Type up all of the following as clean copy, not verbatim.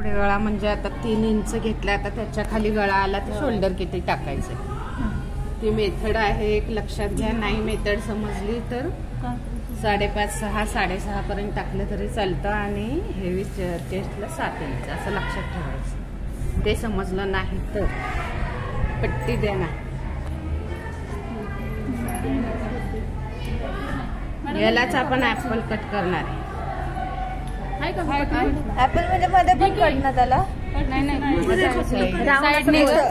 पुढे गळा म्हणजे आता 3 इंच घेतला, आता त्याच्या खाली गळा आला तर शोल्डर किती टाकायचं ती मेथड आहे एक लक्षात घ्या. नाही मेथड समजली तर 5.5, 6, 6.5 पर्यंत टाकलं तरी चालतं आणि हेवी चेस्टला 7 इंच असं लक्षात ठेवायचं. ते समजलं नाही तर पट्टी द्या ना. यालाच आपण ऍपल कट करणार आहे. ऍपल म्हणजे मध्ये पण कट ना त्याला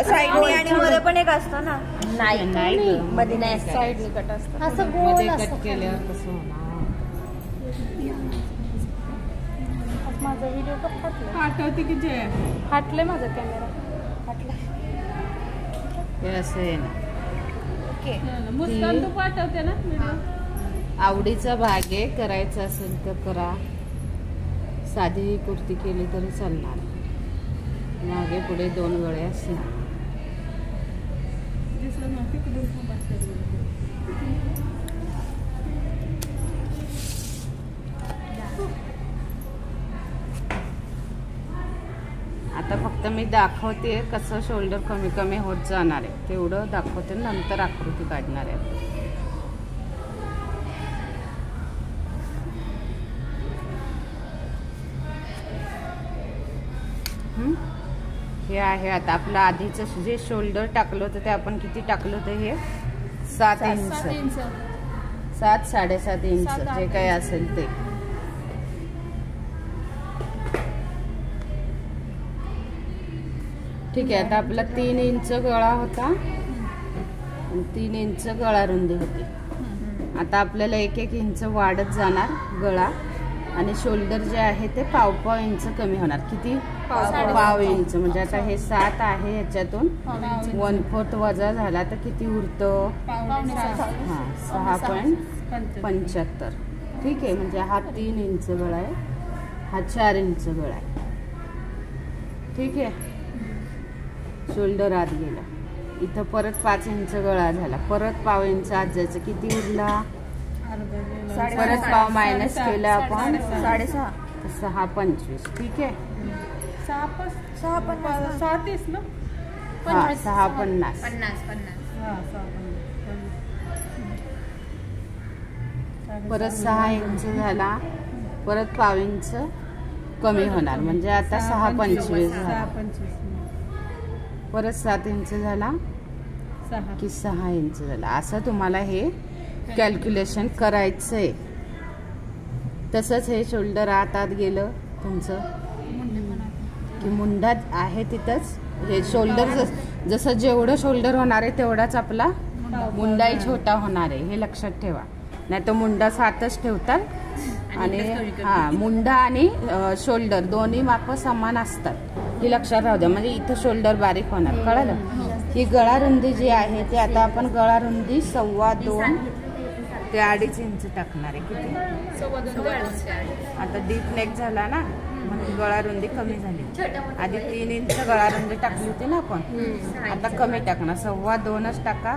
साईडने आणि मध्ये पण एक असतं ना. नाही मध्ये नाही साईडने कट असतं. असं मध्ये कट केल्यावर कसं होणार. माझा व्हिडिओ पण फाटला. आठवते की जे फाटले माझा कॅमेरा फाटला. हे असं आहे ना. ओके मुस्कान तू पाठवते ना व्हिडिओ. आवडीचा भाग आहे, करायचा असेल तर करा. साधी कुर्ती केली तरी चालणार. मागे पुढे 2 गळे असणार. आता फक्त मी दाखवते कसं शोल्डर कमी कमी होत जाणार आहे तेवढं दाखवते, नंतर आकृती काढणार आहे. हे आहे आता आपलं आधीचं जे शोल्डर टाकलं होतं ते आपण किती टाकलं होतं हे 7 इंच 7, 7.5 इंच जे काही असेल ते. ठीक आहे. आता आपला 3 इंच गळा होता, 3 इंच गळा रुंदी होती. आता आपल्याला 1-1 इंच वाढत जाणार गळा आणि शोल्डर जे आहे ते 1.5 इंच कमी होणार. किती? 1.5 इंच. म्हणजे आता हे 7 आहे, ह्याच्यातून 1/4 वजा झाला तर किती उरतं? 6.75. ठीक आहे. म्हणजे हा 3 इंच गळा आहे, हा 4 इंच गळा आहे. ठीक आहे. शोल्डर आत गेला, इथं परत 5 इंच गळा झाला, परत 1.5 इंच आत जायचं. किती उरला? परत 1.5 मायनस केलं आपण 6.5, 6.25. ठीक आहे. 6.50 ना. हा 6.50. परत 6 इंच झाला, परत 1.5 इंच कमी होणार म्हणजे आता 6.25 झाला. परत 7 इंच झाला की 6 इंच झाला. असं तुम्हाला हे कॅल्क्युलेशन करायचंय. तसंच हे शोल्डर आत गेलं तुमचं की मुंडात आहे तिथंच हे शोल्डर जसं जेवढं शोल्डर होणार आहे तेवढाच आपला मुंडाही छोटा होणार आहे. हे लक्षात ठेवा. नाही तर मुंडा 7च ठेवतात आणि मुंडा आणि शोल्डर दोन्ही माप समान असतात. ही लक्षात राहू द्या. म्हणजे इथं शोल्डर बारीक होणार. कळलं? ही गळा रुंदी जी आहे ती आता आपण गळा रुंदी 2.25 ते 2.5 इंच टाकणार आहे. किती? आता डीप नेक झाला ना म्हणून गळा रुंदी कमी झाली. आधी 3 इंच गळा रुंदी टाकली होती ना आपण, आता कमी टाकणार. 2.25च टाका,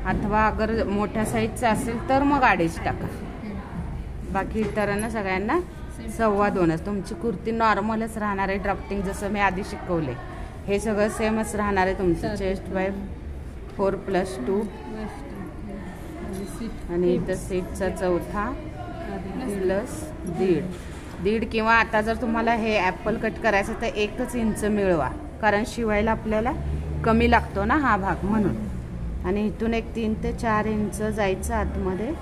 अथवा अगर मोठ्या साईजचा असेल तर मग 2.5 टाका. बाकी इतरांना सगळ्यांना 2.25च. तुमची कुर्ती नॉर्मलच राहणार आहे. ड्राफ्टिंग जसं मी आधी शिकवले हे सगळं सेमच राहणार आहे तुमचं. चेस्ट बाय 4+2 आणि इथं सीटचा 4था +1.5 1.5 किंवा आता जर तुम्हाला हे ॲपल कट करायचं तर 1 इंच मिळवा, कारण शिवायला आपल्याला कमी लागतो ना हा भाग म्हणून. आणि इथून एक 3 ते 4 इंच जायचं आतमध्ये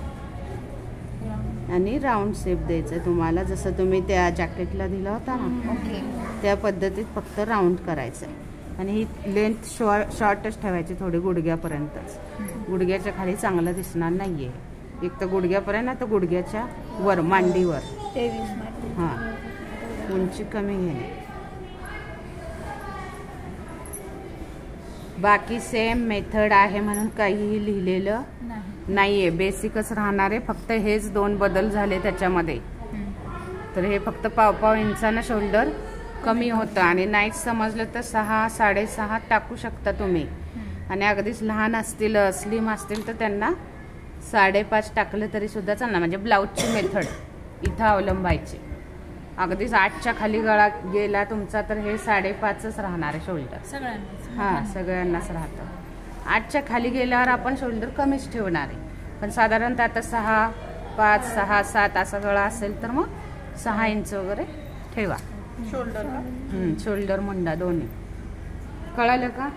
आणि राऊंड शेप द्यायचा तुम्हाला. जसं तुम्ही त्या जॅकेटला दिला होता ना त्या पद्धतीत फक्त राऊंड करायचं. आणि ही लेंथ शॉर्टच ठेवायची, थोडी गुडघ्यापर्यंतच. गुडघ्याच्या खाली चांगलं दिसणार नाहीये. एक तर गुडघ्यापर्यंत तर गुडघ्याच्या वर मांडीवर. हां उंची कमी घेणे. बाकी सेम मेथड आहे म्हणून काहीही लिहिलेलं नाहीये. बेसिकच राहणार आहे. फक्त हेच 2 बदल झाले त्याच्यामध्ये. तर हे फक्त 1.5 इंचानं शोल्डर कमी होतं. आणि नाही समजलं तर 6, 6.5 टाकू शकता तुम्ही. आणि अगदीच लहान असतील स्लिम असतील तर त्यांना 5.5 टाकलं तरी सुद्धा चालणार. म्हणजे ब्लाऊजची मेथड इथं अवलंबायची. अगदीच 8च्या खाली गळा गेला तुमचा तर हे 5.5च राहणार आहे शोल्डर. सगळ्यांना हां सगळ्यांनाच राहतं. 8च्या खाली गेल्यावर आपण शोल्डर कमीच ठेवणार आहे. पण साधारणतः आता 6, 5, 6, 7 असा गळा असेल तर मग 6 इंच वगैरे ठेवा. शोल्डर शोल्डर मुंडा दोन्ही. कळालं का?